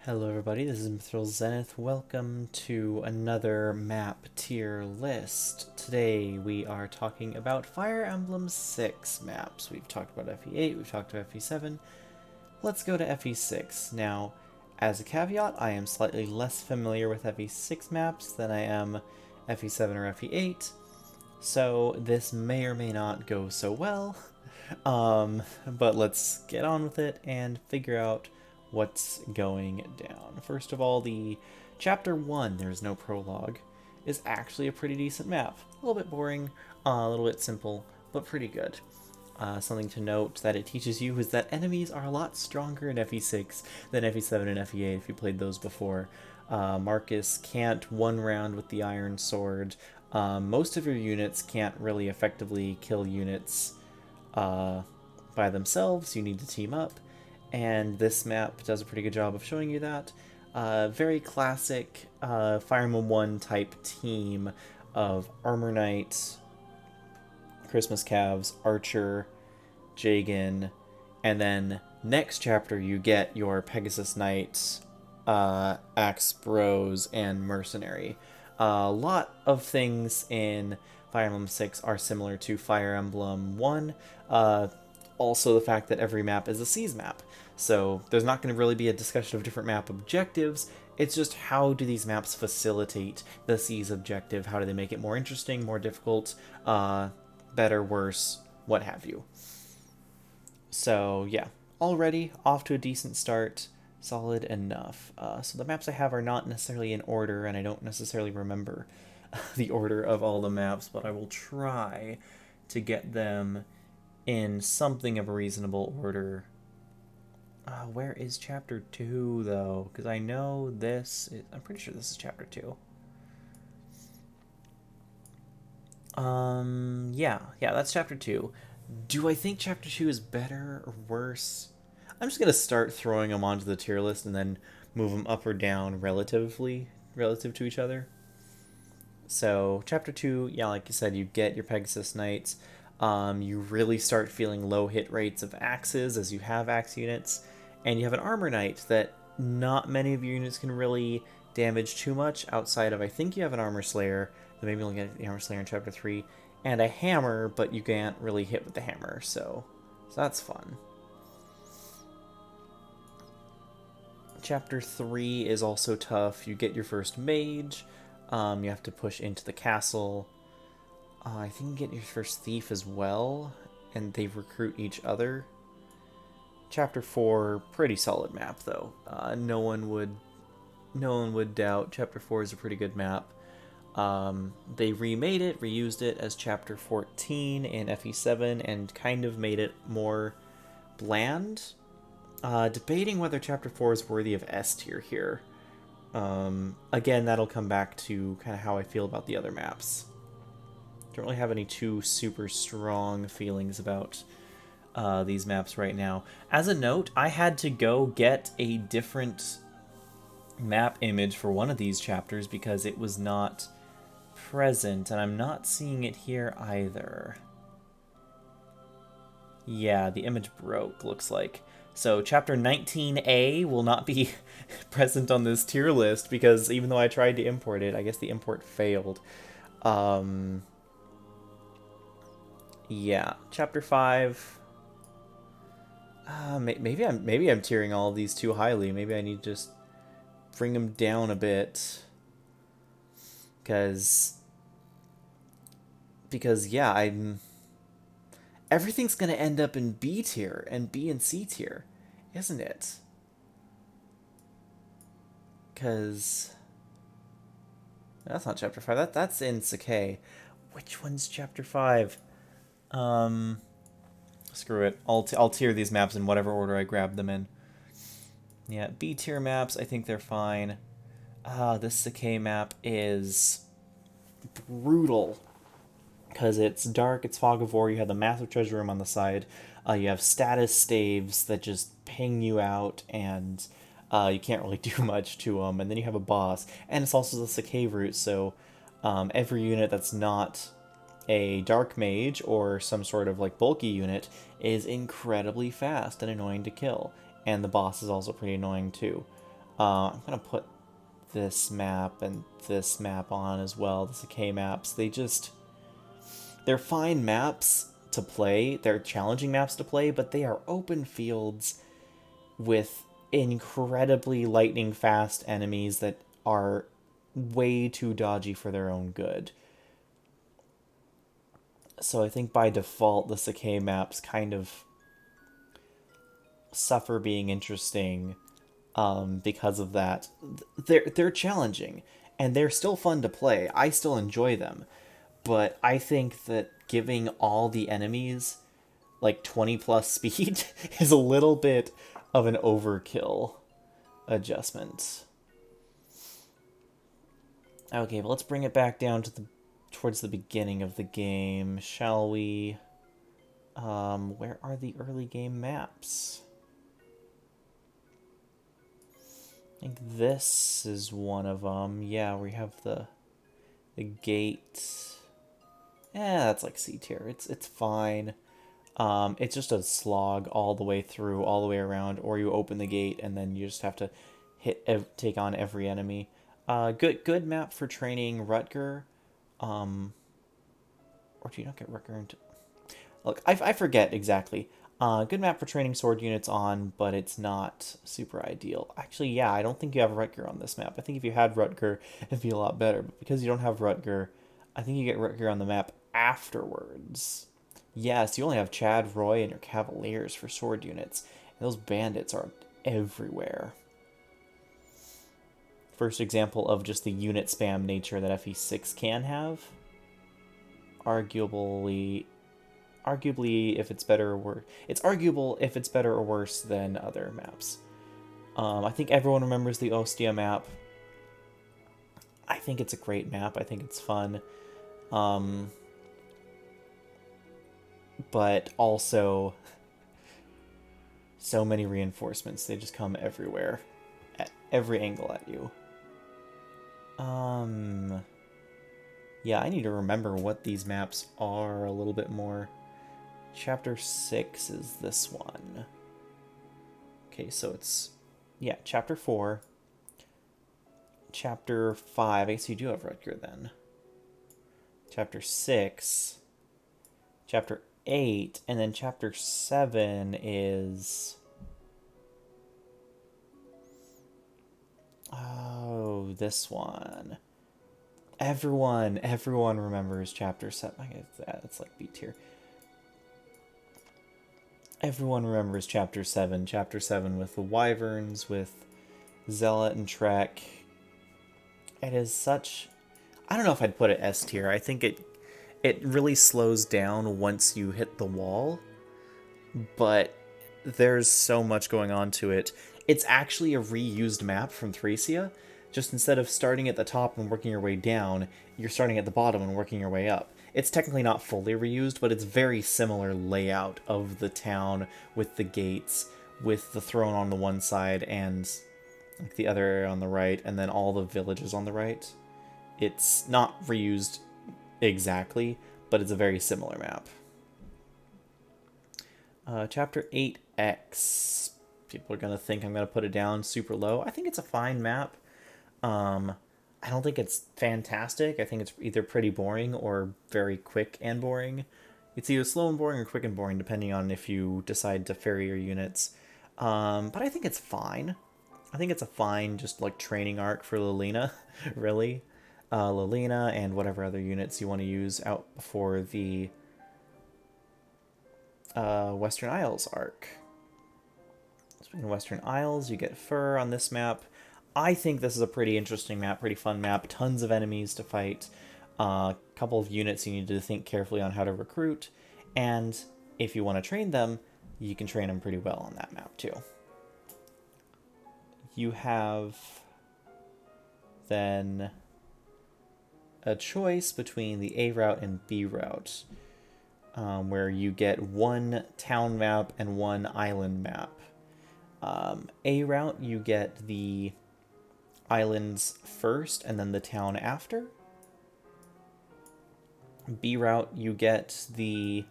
Hello everybody, this is Mithril Zenith. Welcome to another map tier list. Today we are talking about Fire Emblem 6 maps. We've talked about FE8, we've talked about FE7. Let's go to FE6. Now, as a caveat, I am slightly less familiar with FE6 maps than I am FE7 or FE8, so this may or may not go so well. But let's get on with it and figure out what's going down. First of all, the Chapter 1, There's No Prologue, is actually a pretty decent map. A little bit boring, a little bit simple, but pretty good. Something to note that it teaches you is that enemies are a lot stronger in FE6 than FE7 and FE8 if you played those before. Marcus can't one round with the Iron Sword. Most of your units can't really effectively kill units by themselves. You need to team up. And this map does a pretty good job of showing you that. Very classic Fire Emblem 1 type team of Armor Knight, Christmas Calves, Archer, Jagan, and then next chapter you get your Pegasus Knight, Axe Bros, and Mercenary. A lot of things in Fire Emblem 6 are similar to Fire Emblem 1. Also the fact that every map is a Seas map. So there's not going to really be a discussion of different map objectives. It's just how do these maps facilitate the Seas objective? How do they make it more interesting, more difficult, better, worse, what have you. So yeah, already off to a decent start. Solid enough. So the maps I have are not necessarily in order, and I don't necessarily remember the order of all the maps, but I will try to get them in something of a reasonable order. Where is Chapter 2, though? Because I know this is... I'm pretty sure this is Chapter 2. Yeah, that's Chapter 2. Do I think Chapter 2 is better or worse? I'm just going to start throwing them onto the tier list and then move them up or down relative to each other. So, Chapter 2, yeah, like you said, you get your Pegasus Knights. You really start feeling low hit rates of axes as you have axe units, and you have an Armor Knight that not many of your units can really damage too much outside of, I think you have an Armor Slayer, then maybe you'll get the Armor Slayer in Chapter 3, and a hammer, but you can't really hit with the hammer, so that's fun. Chapter 3 is also tough. You get your first mage, you have to push into the castle. I think you get your first thief as well, and they recruit each other. Chapter 4, pretty solid map though. No one would doubt Chapter 4 is a pretty good map. They remade it, reused it as Chapter 14 in FE7, and kind of made it more bland. Debating whether Chapter 4 is worthy of S tier here. Again, that'll come back to kind of how I feel about the other maps. Don't really have any too super strong feelings about these maps right now. As a note, I had to go get a different map image for one of these chapters because it was not present, and I'm not seeing it here either. Yeah, the image broke, looks like. So chapter 19A will not be present on this tier list because even though I tried to import it, I guess the import failed. Yeah, chapter 5. Maybe I'm tiering all of these too highly. Maybe I need to just bring them down a bit. Because yeah, everything's gonna end up in B tier and B and C tier, isn't it? Because that's not chapter 5. That's in Sacae. Which one's chapter 5? Screw it. I'll tier these maps in whatever order I grab them in. Yeah, B tier maps, I think they're fine. This Sacae map is brutal because it's dark, it's Fog of War, you have the massive treasure room on the side, you have status staves that just ping you out, and you can't really do much to them, and then you have a boss, and it's also the Sacae route, so every unit that's not a dark mage or some sort of like bulky unit is incredibly fast and annoying to kill, and the boss is also pretty annoying too. I'm going to put this map and this map on as well, the Sacae maps. They're fine maps to play, they're challenging maps to play, but they are open fields with incredibly lightning fast enemies that are way too dodgy for their own good. So I think by default the Sacae maps kind of suffer being interesting because of that. They're challenging and they're still fun to play. I still enjoy them, but I think that giving all the enemies like 20 plus speed is a little bit of an overkill adjustment. Okay, but let's bring it back down to towards the beginning of the game, shall we? Where are the early game maps? I think this is one of them. Yeah, we have the gate. Yeah, that's like C tier. It's fine. It's just a slog all the way through, all the way around, or you open the gate and then you just have to take on every enemy. Good map for training Rutger. Or do you not get Rutger into... Look, I forget exactly. Good map for training sword units on, but it's not super ideal. Actually, yeah, I don't think you have Rutger on this map. I think if you had Rutger, it'd be a lot better. But because you don't have Rutger, I think you get Rutger on the map afterwards. Yes, you only have Chad, Roy, and your Cavaliers for sword units. And those bandits are everywhere. First example of just the unit spam nature that FE6 can have. Arguably, if it's better or worse. It's arguable if it's better or worse than other maps. I think everyone remembers the Ostia map. I think it's a great map. I think it's fun. But also, so many reinforcements. They just come everywhere. At every angle at you. Yeah, I need to remember what these maps are a little bit more. Chapter 6 is this one. Okay, so it's... Yeah, Chapter 4. Chapter 5. I guess you do have Rutger then. Chapter 6. Chapter 8. And then Chapter 7 is... Oh, this one. Everyone remembers Chapter 7. I guess that's like B tier. Everyone remembers Chapter 7. Chapter 7 with the Wyverns, with Zealot and Trek. It is such... I don't know if I'd put it S tier. I think it really slows down once you hit the wall. But there's so much going on to it. It's actually a reused map from Thracia. Just instead of starting at the top and working your way down, you're starting at the bottom and working your way up. It's technically not fully reused, but it's very similar layout of the town with the gates, with the throne on the one side and like the other area on the right, and then all the villages on the right. It's not reused exactly, but it's a very similar map. Chapter 8X. People are going to think I'm going to put it down super low. I think it's a fine map. I don't think it's fantastic. I think it's either pretty boring or very quick and boring. It's either slow and boring or quick and boring, depending on if you decide to ferry your units. But I think it's fine. I think it's a fine, just like training arc for Lilina, really. Lilina and whatever other units you want to use out before the Western Isles arc. Speaking of Western Isles, you get fur on this map. I think this is a pretty interesting map, pretty fun map. Tons of enemies to fight. A couple of units you need to think carefully on how to recruit. And if you want to train them, you can train them pretty well on that map too. You have then a choice between the A route and B route, where you get one town map and one island map. A route, you get the islands first and then the town after. B route, you get the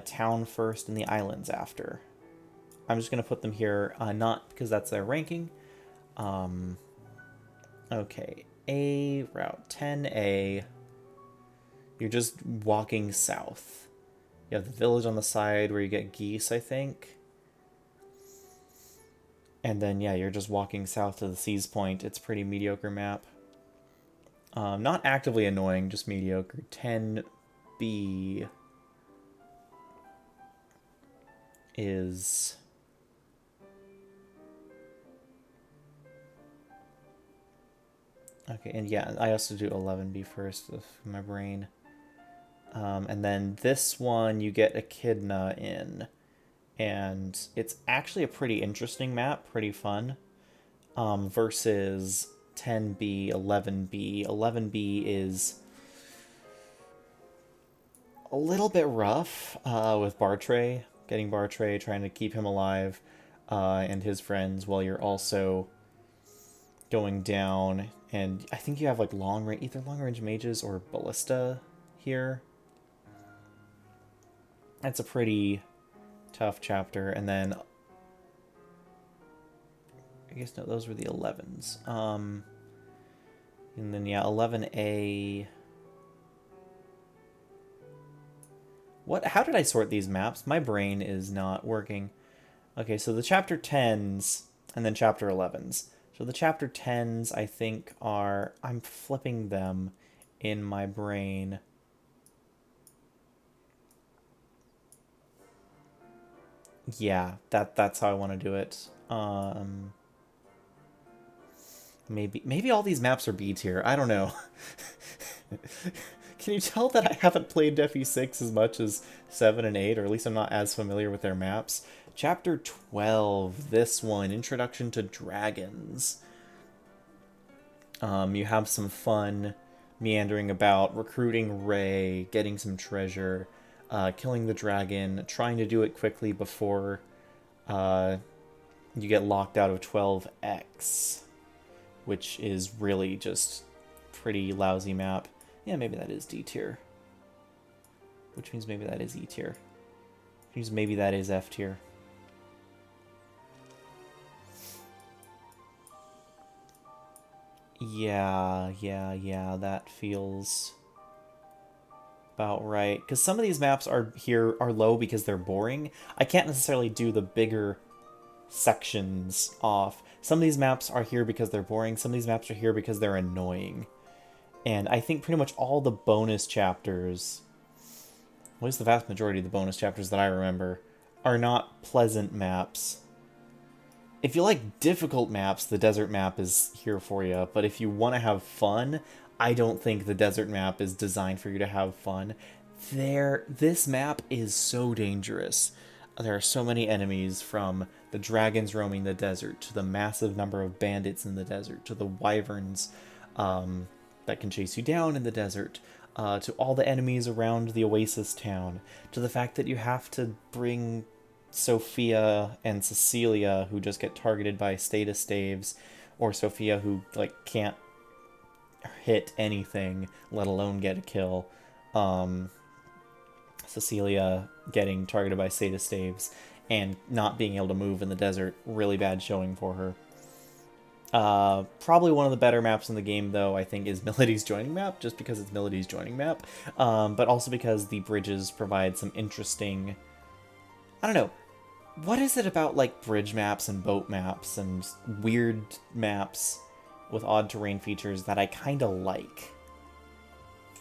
town first and the islands after. I'm just going to put them here, not because that's their ranking, Okay, A route 10A. You're just walking south. You have the village on the side where you get geese, I think. And then, yeah, you're just walking south to the Seas Point. It's a pretty mediocre map. Not actively annoying, just mediocre. 10B is... Okay, and yeah, I also do 11B first with my brain. And then this one, you get Echidna in. And it's actually a pretty interesting map, pretty fun. Versus 10B, 11B. 11B is a little bit rough with Bartray. Getting Bartray, trying to keep him alive and his friends while you're also going down. And I think you have like either long range mages or ballista here. That's a pretty tough chapter. And then I guess no, those were the 11s. And then yeah, 11A. How did I sort these maps? My brain is not working. Okay, so the chapter 10s and then chapter 11s. So the chapter 10s, I think, I'm flipping them in my brain. Yeah, that's how I want to do it. Maybe all these maps are B tier. I don't know. Can you tell that I haven't played FE6 as much as 7 and 8, or at least I'm not as familiar with their maps? Chapter 12, this one, Introduction to Dragons. You have some fun meandering about, recruiting Ray, getting some treasure, killing the dragon, trying to do it quickly before you get locked out of 12X, which is really just pretty lousy map. Yeah, maybe that is D tier. Which means maybe that is E tier. Which means maybe that is F tier. Yeah, that feels about right. Because some of these maps are low because they're boring. I can't necessarily do the bigger sections off. Some of these maps are here because they're boring. Some of these maps are here because they're annoying. And I think pretty much all the bonus chapters, at least the vast majority of the bonus chapters that I remember, are not pleasant maps. If you like difficult maps, the desert map is here for you. But if you want to have fun, I don't think the desert map is designed for you to have fun. This map is so dangerous. There are so many enemies, from the dragons roaming the desert, to the massive number of bandits in the desert, to the wyverns that can chase you down in the desert, to all the enemies around the oasis town, to the fact that you have to bring Sophia and Cecilia, who just get targeted by status staves, or Sophia, who can't hit anything, let alone get a kill. Cecilia getting targeted by status staves and not being able to move in the desert, really bad showing for her. Probably one of the better maps in the game, though, I think, is Melody's Joining Map, just because it's Melody's Joining Map, but also because the bridges provide some interesting... I don't know. What is it about, bridge maps and boat maps and weird maps with odd terrain features that I kind of like?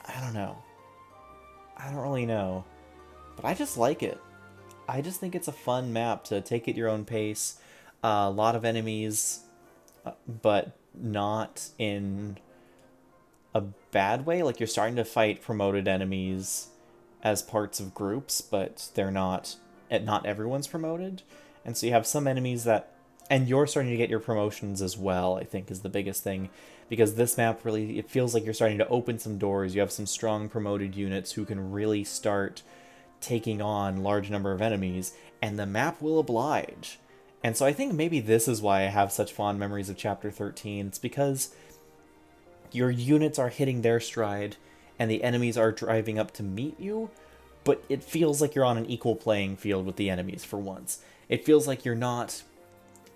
I don't know. I don't really know. But I just like it. I just think it's a fun map to take at your own pace. A lot of enemies, but not in a bad way. You're starting to fight promoted enemies as parts of groups, but they're not everyone's promoted. And so you have some enemies that... And you're starting to get your promotions as well, I think, is the biggest thing. Because this map really... It feels like you're starting to open some doors. You have some strong promoted units who can really start taking on large number of enemies, and the map will oblige. And so I think maybe this is why I have such fond memories of Chapter 13. It's because your units are hitting their stride, and the enemies are driving up to meet you, but it feels like you're on an equal playing field with the enemies for once. It feels like you're not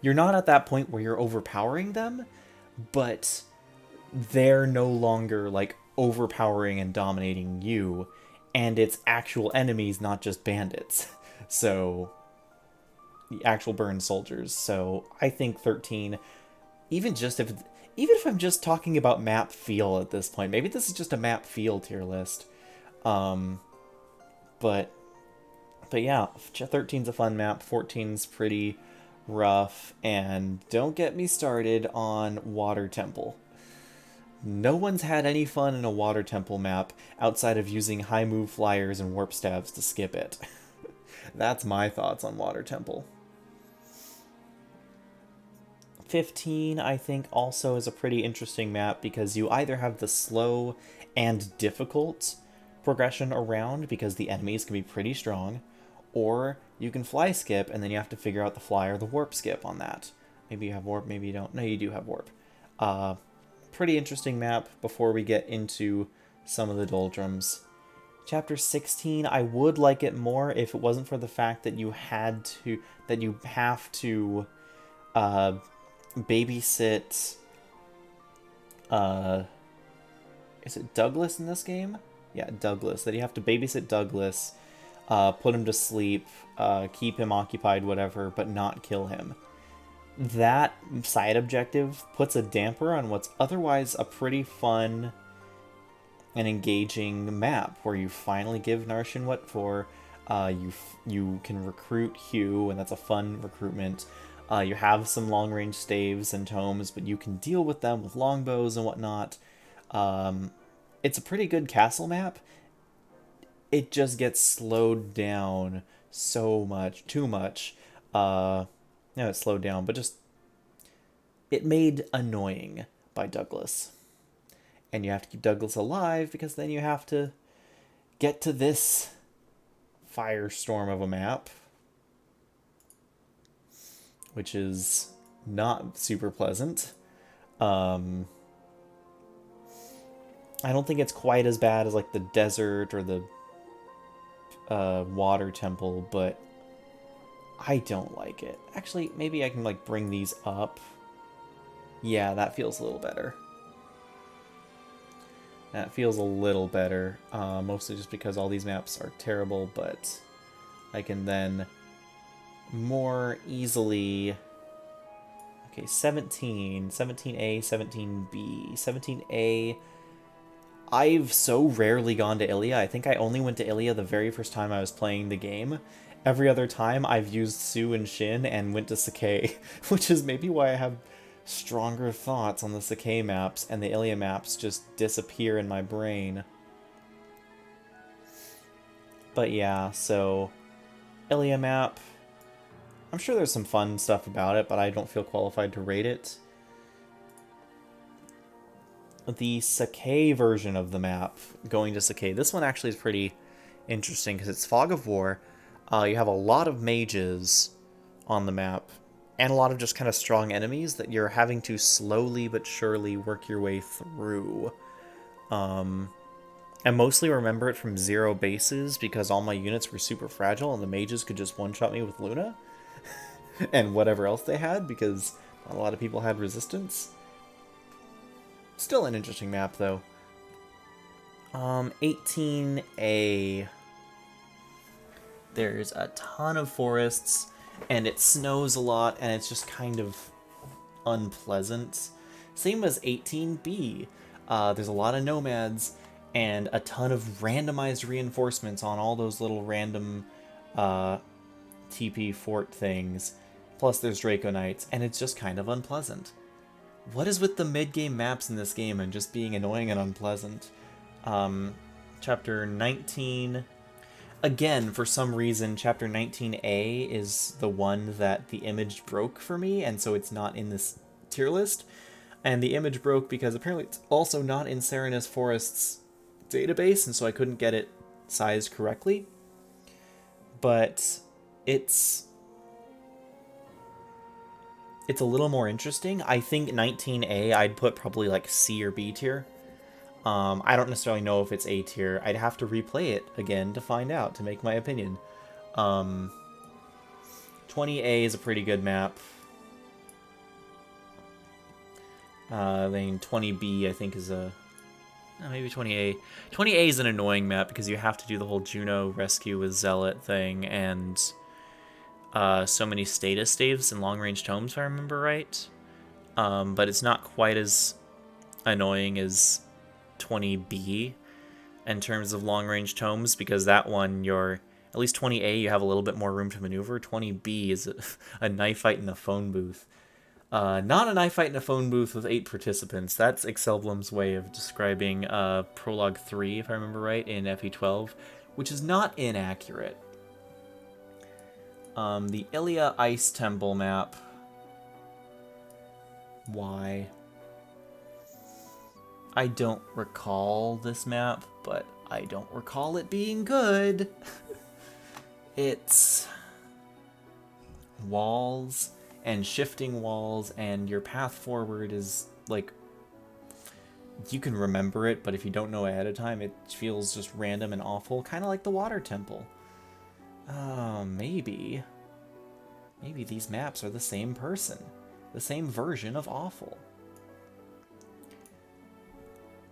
You're not at that point where you're overpowering them, but they're no longer like overpowering and dominating you, and it's actual enemies, not just bandits. So the actual burn soldiers. So I think 13, even if I'm just talking about map feel at this point, maybe this is just a map feel tier list. Um, but yeah, 13's a fun map. 14's pretty rough, and don't get me started on Water Temple. No one's had any fun in a Water Temple map outside of using high move flyers and warp stabs to skip it. That's my thoughts on Water Temple. 15, I think, also is a pretty interesting map because you either have the slow and difficult progression around because the enemies can be pretty strong, or you can fly skip and then you have to figure out the fly or the warp skip on that. Maybe you have warp, maybe you don't. No, you do have warp. Pretty interesting map before we get into some of the doldrums. Chapter 16, I would like it more if it wasn't for the fact that you have to babysit is it Douglas in this game? Yeah, Douglas. That you have to babysit Douglas, put him to sleep, keep him occupied, whatever, but not kill him. That side objective puts a damper on what's otherwise a pretty fun and engaging map, where you finally give Narshan what for. You can recruit Hugh, and that's a fun recruitment. You have some long-range staves and tomes, but you can deal with them with longbows and whatnot. It's a pretty good castle map. It just gets slowed down so much, too much. No, it's slowed down, but just it made annoying by Douglas. And you have to keep Douglas alive because then you have to get to this firestorm of a map, which is not super pleasant. I don't think it's quite as bad as like the desert or the water temple, but I don't like it. Actually, maybe I can like bring these up. Yeah, that feels a little better. That feels a little better, mostly just because all these maps are terrible, but I can then more easily... Okay, 17, 17A, 17B, 17A... I've so rarely gone to Ilia. I think I only went to Ilia the very first time I was playing the game. Every other time I've used Su and Shin and went to Sacae, which is maybe why I have stronger thoughts on the Sacae maps, and the Ilia maps just disappear in my brain. But yeah, so Ilia map, I'm sure there's some fun stuff about it, but I don't feel qualified to rate it. The Sacae version of the map, going to Sacae, this one actually is pretty interesting because it's Fog of War. You have a lot of mages on the map, and a lot of just kind of strong enemies that you're having to slowly but surely work your way through. I mostly remember it from 0 bases because all my units were super fragile and the mages could just one-shot me with Luna and whatever else they had because not a lot of people had resistance. Still an interesting map, though. 18A. There's a ton of forests, and it snows a lot, and it's just kind of unpleasant. Same as 18B. There's a lot of nomads, and a ton of randomized reinforcements on all those little random TP fort things. Plus there's Draco Knights, and it's just kind of unpleasant. What is with the mid-game maps in this game and just being annoying and unpleasant? Chapter 19... Again, for some reason, Chapter 19A is the one that the image broke for me, and so it's not in this tier list. And the image broke because apparently it's also not in Serenus Forest's database, and so I couldn't get it sized correctly. But it's a little more interesting. I think 19A I'd put probably like C or B tier. I don't necessarily know if it's A tier. I'd have to replay it again to find out, to make my opinion. 20A is a pretty good map. Then 20B, I think, is a... maybe 20A. 20A is an annoying map because you have to do the whole Juno rescue with Zealot thing and so many status staves and long-range tomes, if I remember right. But it's not quite as annoying as 20B in terms of long-range tomes, because that one, at least 20A, you have a little bit more room to maneuver. 20B is a knife fight in a phone booth. Not a knife fight in a phone booth with 8 participants. That's Excelblum's way of describing Prologue 3, if I remember right, in FE12, which is not inaccurate. The Ilia Ice Temple map. Why? I don't recall this map, but I don't recall it being good. It's walls and shifting walls, and your path forward is, like, you can remember it, but if you don't know ahead of time, it feels just random and awful, kind of like the Water Temple. Maybe these maps are the same person, the same version of awful.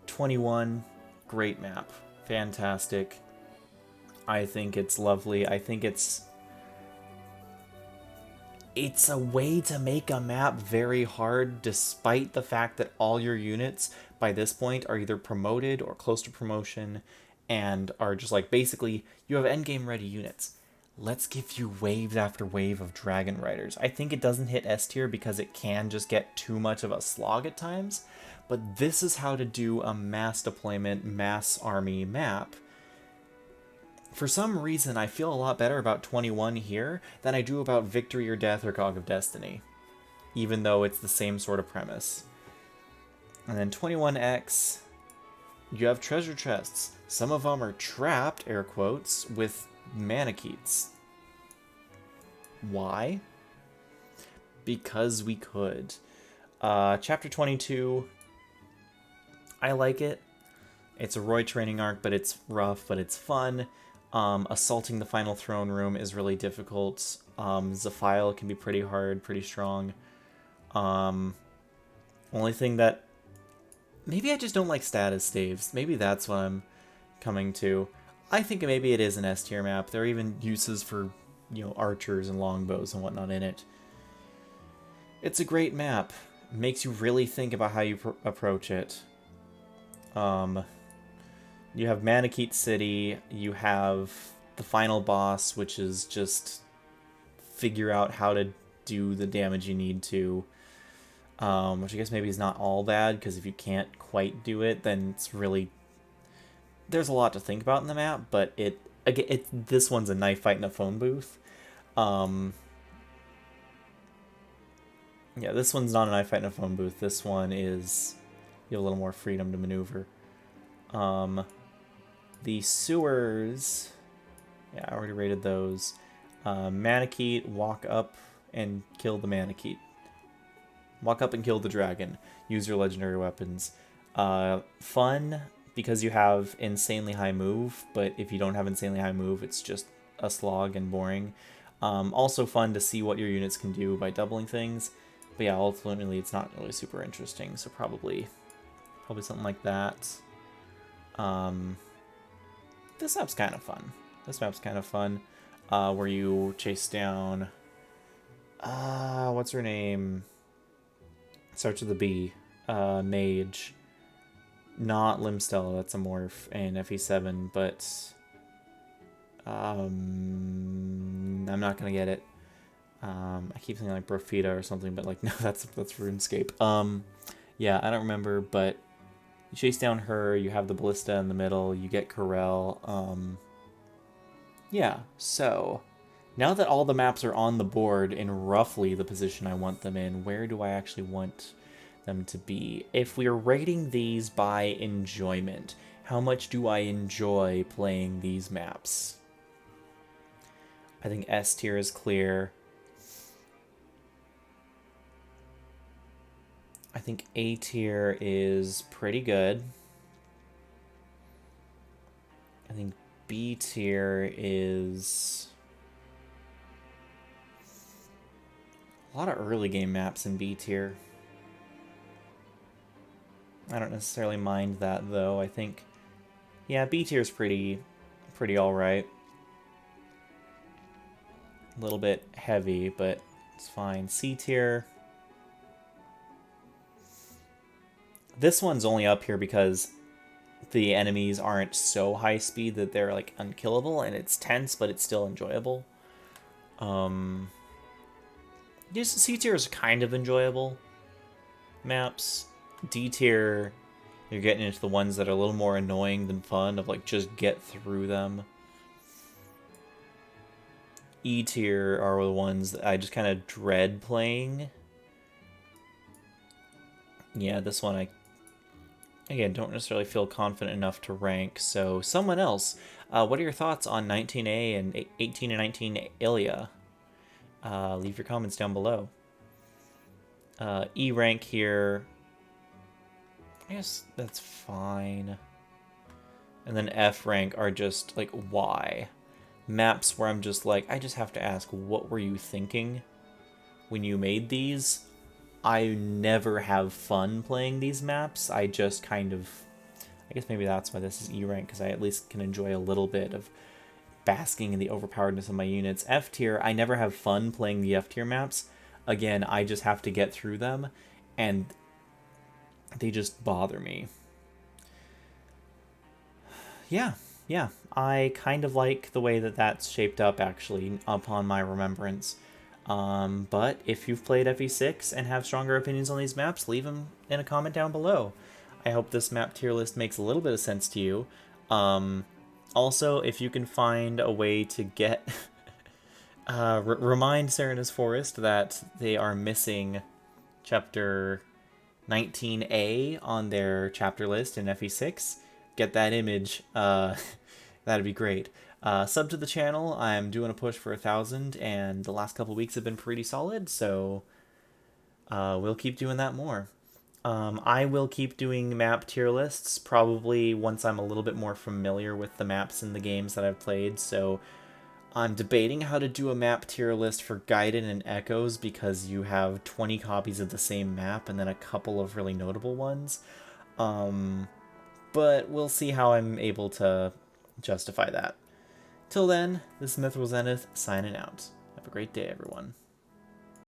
21, great map, fantastic. I think it's lovely. I think it's a way to make a map very hard, despite the fact that all your units by this point are either promoted or close to promotion and are just like, basically, you have endgame ready units. Let's give you wave after wave of Dragon Riders. I think it doesn't hit S tier because it can just get too much of a slog at times, but this is how to do a mass deployment, mass army map. For some reason, I feel a lot better about 21 here than I do about Victory or Death or Cog of Destiny, even though it's the same sort of premise. And then 21X, you have treasure chests. Some of them are trapped, air quotes, with Manicheets. Why? Because we could. Chapter 22, I like it. It's a Roy training arc, but it's rough, but it's fun. Assaulting the final throne room is really difficult. Zephyl can be pretty hard, pretty strong. Only thing that... maybe I just don't like status staves. Maybe that's what I'm coming to. I think maybe it is an S tier map. There are even uses for, archers and longbows and whatnot in it. It's a great map. It makes you really think about how you approach it. You have Manicheet City, you have the final boss, which is just figure out how to do the damage you need to. Which I guess maybe is not all bad, because if you can't quite do it, then it's really... there's a lot to think about in the map, but this one's a knife fight in a phone booth. Yeah, this one's not a knife fight in a phone booth. This one is... you have a little more freedom to maneuver. The sewers... yeah, I already rated those. Manicheet, walk up and kill the Manicheet. Walk up and kill the dragon. Use your legendary weapons. Fun, because you have insanely high move, but if you don't have insanely high move, it's just a slog and boring. Also fun to see what your units can do by doubling things. But yeah, ultimately it's not really super interesting, so probably something like that. This map's kind of fun. Where you chase down... what's her name? Starts with a B. Mage. Not Limstella, that's a morph in FE7, but... I'm not gonna get it. I keep thinking like Profita or something, but like, no, that's RuneScape. Yeah, I don't remember, but you chase down her, you have the Ballista in the middle, you get Corel. Yeah, so... now that all the maps are on the board in roughly the position I want them in, where do I actually want them to be? If we're rating these by enjoyment, how much do I enjoy playing these maps? I think S tier is clear. I think A tier is pretty good. I think B tier is... a lot of early game maps in B tier. I don't necessarily mind that, though. I think, yeah, B tier's pretty alright. A little bit heavy, but it's fine. C tier. This one's only up here because the enemies aren't so high speed that they're like unkillable, and it's tense, but it's still enjoyable. Just C tier is kind of enjoyable maps. D tier, you're getting into the ones that are a little more annoying than fun, of like just get through them. E tier are the ones that I just kind of dread playing. Yeah, this one I, again, don't necessarily feel confident enough to rank. So someone else, what are your thoughts on 19A and 18 and 19 Ilia? Leave your comments down below. E rank here, I guess that's fine. And then F rank are just like why? Maps where I'm just like, I just have to ask, what were you thinking when you made these? I never have fun playing these maps. I just kind of, I guess maybe that's why this is E rank, because I at least can enjoy a little bit of basking in the overpoweredness of my units. F tier, I never have fun playing the F tier maps. Again, I just have to get through them, and they just bother me. Yeah, I kind of like the way that that's shaped up, actually, upon my remembrance. But if you've played FE6 and have stronger opinions on these maps, leave them in a comment down below. I hope this map tier list makes a little bit of sense to you. Also, if you can find a way to get... remind Serena's Forest that they are missing chapter 19A on their chapter list in FE6. Get that image. That'd be great. Sub to the channel. I'm doing a push for 1,000, and the last couple weeks have been pretty solid, so we'll keep doing that more. I will keep doing map tier lists, probably once I'm a little bit more familiar with the maps in the games that I've played, so I'm debating how to do a map tier list for Gaiden and Echoes, because you have 20 copies of the same map and then a couple of really notable ones. But we'll see how I'm able to justify that. Till then, this is Mythril Zenith signing out. Have a great day, everyone.